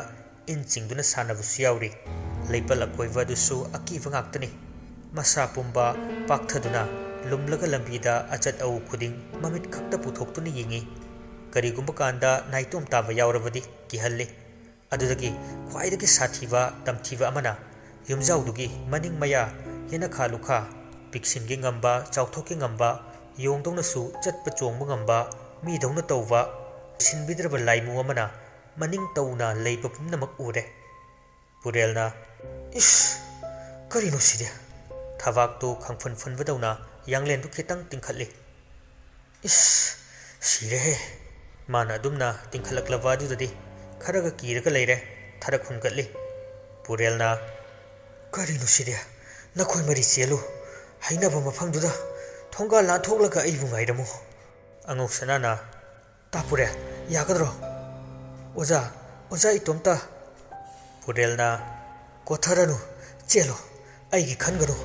ꯏꯟ ꯆꯤꯡꯗꯨꯅ ꯁꯥꯟꯅꯕꯁꯨ ꯌꯥꯎꯔꯤ ꯂꯩꯄꯜ ꯑꯀꯣꯏꯕ ꯑꯗꯨꯁꯨ ꯑꯀꯤꯕ ꯉꯥꯛꯇꯅꯤ ꯃꯁꯥ ꯄꯨꯝꯕ ꯄꯥꯛꯊꯗꯨꯅ ꯂꯨꯝꯂꯒ ꯂꯝꯕꯤꯗ ꯑꯆꯠ ꯑꯋꯨ ꯈꯨꯗꯤꯡ ꯃꯃꯤꯠ ꯈꯛꯇ ꯄꯨꯊꯣꯛꯇꯨꯅ ꯌꯦꯡꯉꯤ ꯀꯔꯤꯒꯨꯝꯕ ꯀꯥꯟꯗ ꯅꯥꯏꯇꯣꯝ ꯇꯥꯕ ꯌꯥꯎꯔꯕꯗꯤ ꯀꯤꯍꯜꯂꯤ ꯑꯗꯨꯗꯒꯤ ꯈ꯭ꯋꯥꯏꯗꯒꯤ ꯁꯥꯊꯤꯕ ꯇꯝꯊꯤꯕ ꯑꯃꯅ ꯌꯨꯝꯖꯥꯎꯗꯨꯒꯤ ꯃꯅꯤꯡ ꯃꯌꯥ ꯌꯦꯅꯈꯥ ꯂꯨꯈꯥ ꯄꯤꯛꯁꯤꯟꯒꯦ ꯉꯝꯕ ꯆꯥꯎꯊꯣꯛꯀꯦ ꯉꯝꯕ ꯌꯣꯡꯗꯧꯅꯁꯨ ꯆꯠꯄ ꯆꯣꯡꯕ ꯉꯝꯕ ꯃꯤꯗꯧꯅ ꯇꯧꯕ ꯁꯤꯟꯕꯤꯗ꯭ꯔꯕ ꯂꯥꯏꯃꯨ ꯑꯃꯅ ꯃꯅꯤꯡ ꯇꯧꯅ ꯂꯩꯕ ꯄꯨꯝꯅꯃꯛ ꯎꯔꯦ ꯄꯨꯔꯦꯜꯅ ꯏꯁ ꯀꯔꯤꯅꯣ ꯁꯤꯗꯤ ꯊꯕꯥꯛꯇꯨ ꯈꯪꯐꯨꯟ ꯐꯨꯟꯕꯗꯧꯅ ꯌꯥꯡꯂꯦꯟꯗꯨ ꯈꯤꯇꯪ ꯇꯤꯡꯈꯠꯂꯤ ꯏꯁ ꯁꯤꯔꯦꯍꯦ ꯃꯥꯅ ꯑꯗꯨꯝꯅ ꯇꯤꯡꯈꯠꯂꯛꯂꯕ ꯑꯗꯨꯗꯗꯤ ꯈꯔꯒ ꯀꯤꯔꯒ ꯂꯩꯔꯦ ꯊꯔꯛ ꯍꯨꯟꯒꯠꯂꯤ ꯄꯨꯔꯦꯜꯅ ꯀꯔꯤꯅꯣ ꯁꯤꯗꯤ ꯅꯈꯣꯏ ꯃꯔꯤ ꯆꯦꯜꯂꯨ ꯍꯩꯅꯕ ꯃꯐꯝꯗꯨꯗ ꯊꯣꯡꯒꯥꯜ ꯂꯥꯟꯊꯣꯛꯂꯒ ꯑꯩꯕꯨ ꯉꯥꯏꯔꯝꯃꯨ ꯑꯉꯧꯁꯅꯥꯅ ꯇꯥꯄꯨꯔꯦ ꯌꯥꯒꯗ꯭ꯔꯣ ꯑꯣꯖꯥ ꯏꯇꯣꯝꯇ ꯄꯨꯔꯦꯜꯅ ꯀꯣꯊꯔꯅꯨ ꯆꯦꯜꯂꯣ ꯑꯩꯒꯤ ꯈꯟꯒꯅꯨ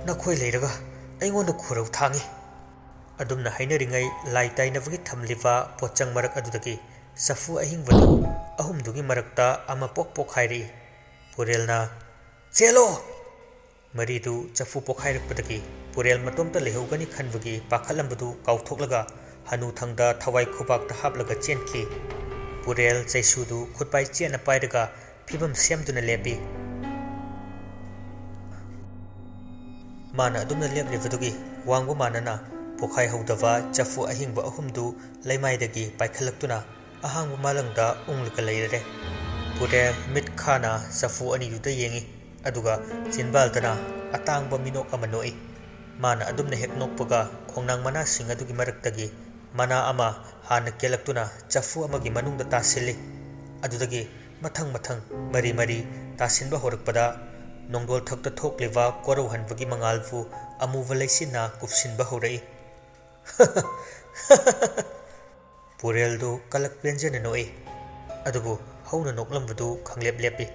ꯅꯈꯣꯏ ꯂꯩꯔꯒ ꯑꯩꯉꯣꯟꯗ ꯈꯨꯔꯧ ꯊꯥꯡꯉꯤ ꯑꯗꯨꯝꯅ ꯍꯥꯏꯅꯔꯤꯉꯩ ꯂꯥꯏ ꯇꯥꯏꯅꯕꯒꯤ ꯊꯝꯂꯤꯕ ꯄꯣꯠꯆꯪ ꯃꯔꯛ ꯑꯗꯨꯗꯒꯤ ꯆꯐꯨ ꯑꯍꯤꯡꯕꯗꯨ ꯑꯍꯨꯝꯗꯨꯒꯤ ꯃꯔꯛꯇ ꯑꯃ ꯄꯣꯛ ꯄꯣꯛꯈꯥꯏꯔꯛꯏ ꯄꯨꯔꯦꯜꯅ ꯆꯦꯜꯂꯣ ꯃꯔꯤꯗꯨ ꯆꯐꯨ ꯄꯣꯛꯈꯥꯏꯔꯛꯄꯗꯒꯤ ꯄꯨꯔꯦꯜ ꯃꯇꯣꯝꯇ ꯂꯩꯍꯧꯒꯅꯤ ꯈꯟꯕꯒꯤ ꯄꯥꯈꯠꯂꯝꯕꯗꯨ ꯀꯥꯎꯊꯣꯛꯂꯒ ꯍꯅꯨꯊꯪꯗ ꯊꯋꯥꯏ ꯈꯨꯕꯥꯛꯇ ꯍꯥꯞꯂꯒ ꯆꯦꯟꯈꯤ ꯄꯨꯔꯦꯜ ꯆꯩꯁꯨꯗꯨ ꯈꯨꯠꯄꯥꯏ ꯆꯦꯠꯅ ꯄꯥꯏꯔꯒ ꯐꯤꯕꯝ ꯁꯦꯝꯗꯨꯅ ꯂꯦꯞꯄꯤ ꯃꯥꯅ ꯑꯗꯨꯝꯅ ꯂꯦꯞꯂꯤꯕꯗꯨꯒꯤ ꯋꯥꯡꯕ ꯃꯥꯟꯅꯅ ꯄꯣꯈꯥꯏ ꯍꯧꯗꯕ ꯆꯐꯨ ꯑꯍꯤꯡꯕ ꯑꯍꯨꯝꯗꯨ ꯂꯩꯃꯥꯏꯗꯒꯤ ꯄꯥꯏꯈꯠꯂꯛꯇꯨꯅ ꯑꯍꯥꯡꯕ ꯃꯥꯂꯪꯗ ꯎꯡꯂꯒ ꯂꯩꯔꯦ꯫ ꯄꯨꯔꯦꯜ ꯃꯤꯠ ꯈꯥꯅ ꯆꯐꯨ ꯑꯅꯤꯗꯨꯗ ꯌꯦꯡꯏ, ꯑꯗꯨꯒ ꯆꯤꯟꯕꯥꯜꯗꯅ ꯑꯇꯥꯡꯕ ꯃꯤꯅꯣꯛ ꯑꯃ ꯅꯣꯛꯏ꯫ ꯃꯥꯅ ꯑꯗꯨꯝꯅ ꯍꯦꯛ ꯅꯣꯛꯄꯒ ꯈꯣꯡꯅꯥꯡ ꯃꯅꯥꯁꯤꯡ ꯑꯗꯨꯒꯤ ꯃꯔꯛꯇꯒꯤ ꯃꯅꯥ ꯑꯃ ꯍꯥꯟꯅ ꯀꯦꯜꯂꯛꯇꯨꯅ ꯆꯐꯨ ꯑꯃꯒꯤ ꯃꯅꯨꯡꯗ ꯇꯥꯁꯤꯜꯂꯤ꯫ ꯑꯗꯨꯗꯒꯤ ꯃꯊꯪ ꯃꯊꯪ ꯃꯔꯤ ꯃꯔꯤ ꯇꯥꯁꯤꯟꯕ ꯍꯧꯔꯛꯄꯗ ꯅꯣꯡꯗꯣꯜ ꯊꯛꯇ ꯊꯣꯛꯂꯤꯕ ꯀꯣꯔꯧꯍꯟꯕꯒꯤ ꯃꯉꯥꯜꯕꯨ ꯑꯃꯨꯕ ꯂꯩꯆꯤꯟꯅ ꯀꯨꯞꯁꯤꯟꯕ ꯍꯧꯔꯛꯏ꯫ ꯄꯨꯔꯦꯜꯗꯨ ꯀꯂꯛ ꯄꯦꯟꯖꯅ ꯅꯣꯛꯏ, ꯑꯗꯨꯕꯨ ꯍꯧꯅ ꯅꯣꯛꯂꯝꯕꯗꯨ ꯈꯪꯂꯦꯞ ꯂꯦꯞꯄꯤ꯫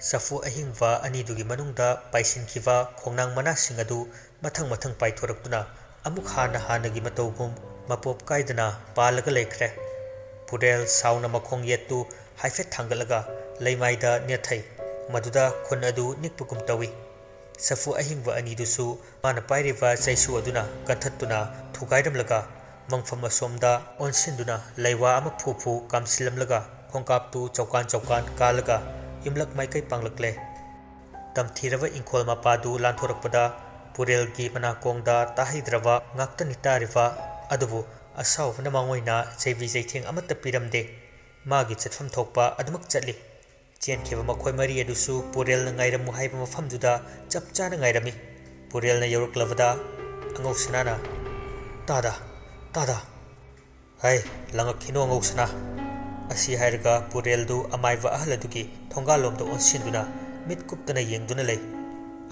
ꯆꯐꯨ ꯑꯍꯤꯡꯕ ꯑꯅꯤꯗꯨꯒꯤ ꯃꯅꯨꯡꯗ ꯄꯥꯏꯁꯤꯟꯈꯤꯕ ꯈꯣꯡꯅꯥꯡ ꯃꯅꯥꯁꯤꯡ ꯑꯗꯨ ꯃꯊꯪ ꯃꯊꯪ ꯄꯥꯏꯊꯣꯔꯛꯇꯨꯅ ꯑꯃꯨꯛ ꯍꯥꯟꯅꯒꯤ ꯃꯇꯧꯒꯨꯝ ꯃꯄꯣꯞ ꯀꯥꯏꯗꯅ ꯄꯥꯜꯂꯒ ꯂꯩꯈ꯭ꯔꯦ꯫ ꯄꯨꯔꯦꯜ ꯁꯥꯎꯅ ꯃꯈꯣꯡ ꯌꯦꯠꯇꯨ ꯍꯥꯏꯐꯦꯠ ꯊꯥꯡꯒꯠꯂꯒ ꯂꯩꯃꯥꯏꯗ ꯅꯦꯠꯊꯩ, ꯃꯗꯨꯗ ꯈꯨꯟ ꯑꯗꯨ ꯅꯤꯛꯄꯒꯨꯝ ꯇꯧꯏ꯫ ꯆꯐꯨ ꯑꯍꯤꯡꯕ ꯑꯅꯤꯗꯨꯁꯨ ꯃꯥꯅ ꯄꯥꯏꯔꯤꯕ ꯆꯩꯁꯨ ꯑꯗꯨꯅ ꯀꯟꯊꯠꯇꯨꯅ ꯊꯨꯒꯥꯏꯔꯝꯂꯒ ꯃꯪꯐꯝ ꯑꯁꯣꯝꯗ ꯑꯣꯟꯁꯤꯟꯗꯨꯅ ꯂꯩꯋꯥ ꯑꯃ ꯐꯨ ꯐꯨ ꯀꯥꯝꯁꯤꯜꯂꯝꯂꯒ ꯈꯣꯡꯀꯥꯞꯇꯨ ꯆꯧꯀꯥꯟ ꯆꯧꯀꯥꯟ ꯀꯥꯜꯂꯒ ꯌꯨꯝꯂꯛ ꯃꯥꯏꯀꯩ ꯄꯥꯡꯂꯛꯂꯦ꯫ ꯇꯝꯊꯤꯔꯕ ꯏꯪꯈꯣꯜ ꯃꯄꯥꯗꯨ ꯂꯥꯟꯊꯣꯔꯛꯄꯗ ꯄꯨꯔꯦꯜꯒꯤ ꯃꯅꯥꯀꯣꯡꯗ ꯇꯥꯍꯩꯗ꯭ꯔꯕ ꯉꯥꯛꯇꯅꯤ ꯇꯥꯔꯤꯕ, ꯑꯗꯨꯕꯨ ꯑꯁꯥꯎꯕꯅ ꯃꯉꯣꯏꯅ ꯆꯩꯕꯤ ꯆꯩꯊꯦꯡ ꯑꯃꯠꯇ ꯄꯤꯔꯝꯗꯦ꯫ ꯃꯥꯒꯤ ꯆꯠꯐꯝ ꯊꯣꯛꯄ ꯑꯗꯨꯃꯛ ꯆꯠꯂꯤ꯫ ꯆꯦꯟꯈꯤꯕ ꯃꯈꯣꯏ ꯃꯔꯤ ꯑꯗꯨꯁꯨ ꯄꯨꯔꯦꯜꯅ ꯉꯥꯏꯔꯝꯃꯨ ꯍꯥꯏꯕ ꯃꯐꯝꯗꯨꯗ ꯆꯞ ꯆꯥꯅ ꯉꯥꯏꯔꯝꯃꯤ꯫ ꯄꯨꯔꯦꯜꯅ ꯌꯧꯔꯛꯂꯕꯗ ꯑꯉꯧꯁꯅꯥꯅ "ꯇꯥꯗꯥ, ꯇꯥꯗꯥ, ꯍꯩ ꯂꯪꯉꯛꯈꯤꯅꯣ ꯑꯉꯧꯁꯅꯥ" ꯑꯁꯤ ꯍꯥꯏꯔꯒ ꯄꯨꯔꯦꯜꯗꯨ ꯑꯃꯥꯏꯕ ꯑꯍꯜ ꯑꯗꯨꯒꯤ ꯊꯣꯡꯒꯥꯜꯂꯣꯝꯗ ꯑꯣꯟꯁꯤꯟꯗꯨꯅ ꯃꯤꯠ ꯀꯨꯞꯇꯅ ꯌꯦꯡꯗꯨꯅ ꯂꯩ꯫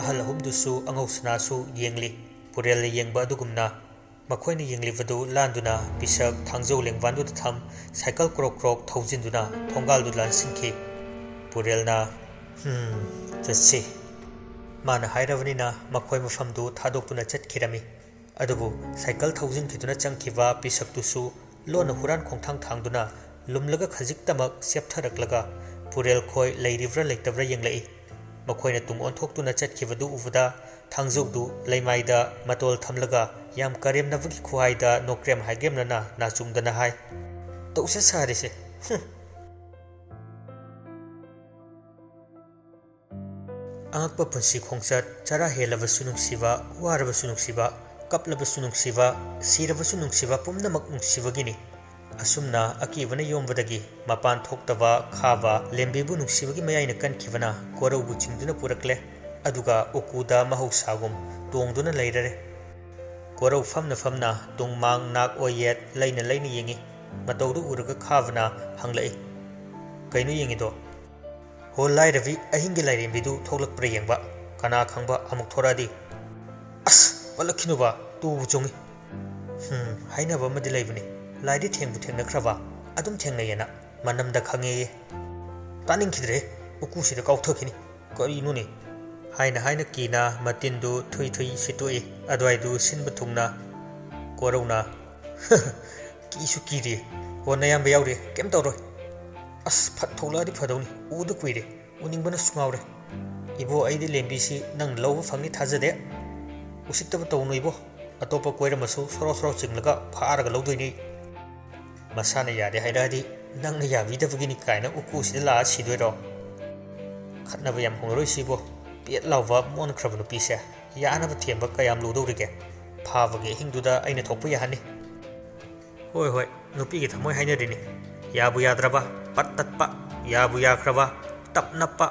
ꯑꯍꯜ ꯑꯍꯨꯝꯗꯨꯁꯨ ꯑꯉꯧꯁꯅꯥꯁꯨ ꯌꯦꯡꯂꯤ, ꯄꯨꯔꯦꯜꯅ ꯌꯦꯡꯕ ꯑꯗꯨꯒꯨꯝꯅ꯫ ꯃꯈꯣꯏꯅ ꯌꯦꯡꯂꯤꯕꯗꯨ ಲಾಂದುನ ಪಿಸಕ್ ಥಾಂಗ್ಜೌ ಲೆಂಗ್ವಾꯟದುದ ಥꯝ ಸೈಕಲ್ ಕ್ರೋಕ್ ಕ್ರೋಕ್ ಥೌಜಿಂದುನ ಥೊಂಗಾಲ್ದು ಲಾನ್ಸಿಂಖಿ ಪುರೇಲ್ನ ಚꯠಸಿ ಮಾನ ಹೈರವನಿನ ಮಖೋಯ್ ಮಫಮ್ದು ಥಾದೋಕ್ತುನ ಚಟ್ಖಿರಮಿ ಅದುಬು ಸೈಕಲ್ ಥೌಜಿಂಖಿದುನ ಚಂಖಿವ ಪಿಸಕ್ತುಸು ಲೋನ ಹುರಾನ್ ಖೋಂಥಾಂಗ್ ಥಾಂಗ್ದುನ ಲುಮ್ಲಗ ಖಜಿಕ್ತಮಕ್ ಸೆಪ್ಥರಕ್ಲಗ ಪುರೇಲ್ ಖೋಯ್ ಲೈರಿವ್ರ ಲೈತವ್ರ ಯೆಂಗ್ಲೈ ಮಖೋಯ್ನ ತುಂಗ್ ಓಂಥೋಕ್ತುನ ಚಟ್ಖಿವದು ಉವದ ಥಾಂಗ್ಜೌದು ಲೈಮಾಯ್ದ ಮತೋಲ್ ಥಮ್ಲಗ ಯಾಮ್ ಕರೆಮ್ನವಗಿ ಖುಹಾಯ್ದ ನೋಕ್ರೆಮ್ ಹಾಯ್ಗೆಮ್ನನ ನಾಚುಂಗ್ದನ ಹಾಯ್ ತೌಸೆ ಸಾರಿಸೆ angakpa punsi khongchat chara helabasu nungsiba warabasu nungsiba kaplabasu nungsiba sirabasu nungsiba pumnamak nungsibagini asumna akibana yombadagi mapan thoktaba khaba lembebu nungsibagi mayayna kankhibana koraubu chingduna purakle aduga ukuda mahausagum tongduna leirare korau famna tungmang nak oyet laina yengi mataudu uraga khavana hanglai kainu yengido ho lai ravi ahingi lai rembidu tholak pra yengba kana khangba amuk thoradi as palakhinuba tu bujongi haina ba madi laibani lai di thengbu thengna khraba adum thengna yana manamda khange taning khidre uku sida kauthakini kari nu ne haina kina matindu thui situi adwai du sinba thungna korauna kisu kiri ho nayam ba yaure kem tawroi as phat tholadi phadoni udu kuire uningbana sungawre ibo aidi lembisi nang lawba phangni thajade usittaba tawnu ibo atopa koiramasu soro chinglaga pharaga lawdoini masana yade hairadi nangna yabidabagini kaina uku sida la sidoiro khatnaba yam hongroi sibo piet lawba mon khrabnu pise yanaba themba kayam ludorige phabage hingduda aina thokpa yahani hoi nupi gi thamoi hainadini yabu yadraba pattatpa yabu yakraba tapnappa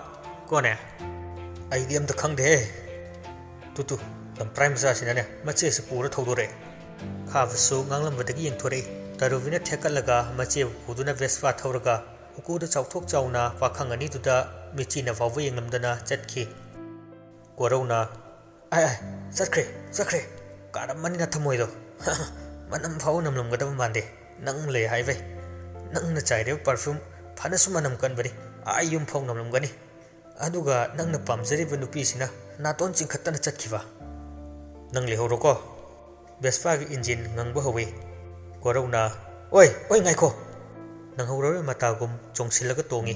kone aidi amta khangde tutu lam prime za sinane mache se pura thodore khabasu nganglambadagi yengthore taruvina thekalaga mache puduna vespa thawraga ukuda chawthok chawna pakhang ani duda michina fawwa yenglamdana chatki korauna ai sakre karamani na thamoido manam phaw namlamgadam mande nang le haive nang na chaire perfume phanasu manam kanbari ayum phaw namlamgani aduga nang na pamjari bu nupi sina naton chingkhattana chatkiwa nang le horoko vespa gi engine ngangba hawi korauna oi ngaikho nang horore matagum chongsilaga tongi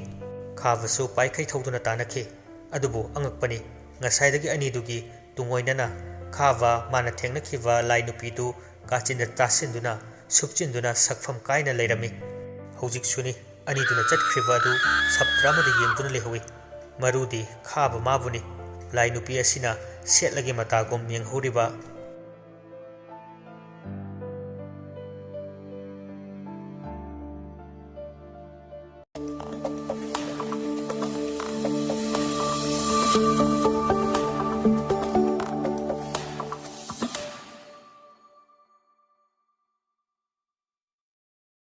khabasu paikhai thoduna tanakhi adubu angakpani ngasaidagi ani dugi tungoinana khaba mana thengnakhiwa lai nupi du kachinda tasinduna supchinduna sakpham kaina leirami hojik suni ani duna chatkhriba du saptramada yengduna lehawi marudi khaba mabuni lai nupi asina ꯁꯦꯠꯂꯒꯤ ꯃꯇꯥꯒꯨꯝ ꯌꯦꯡꯍꯧꯔꯤꯕ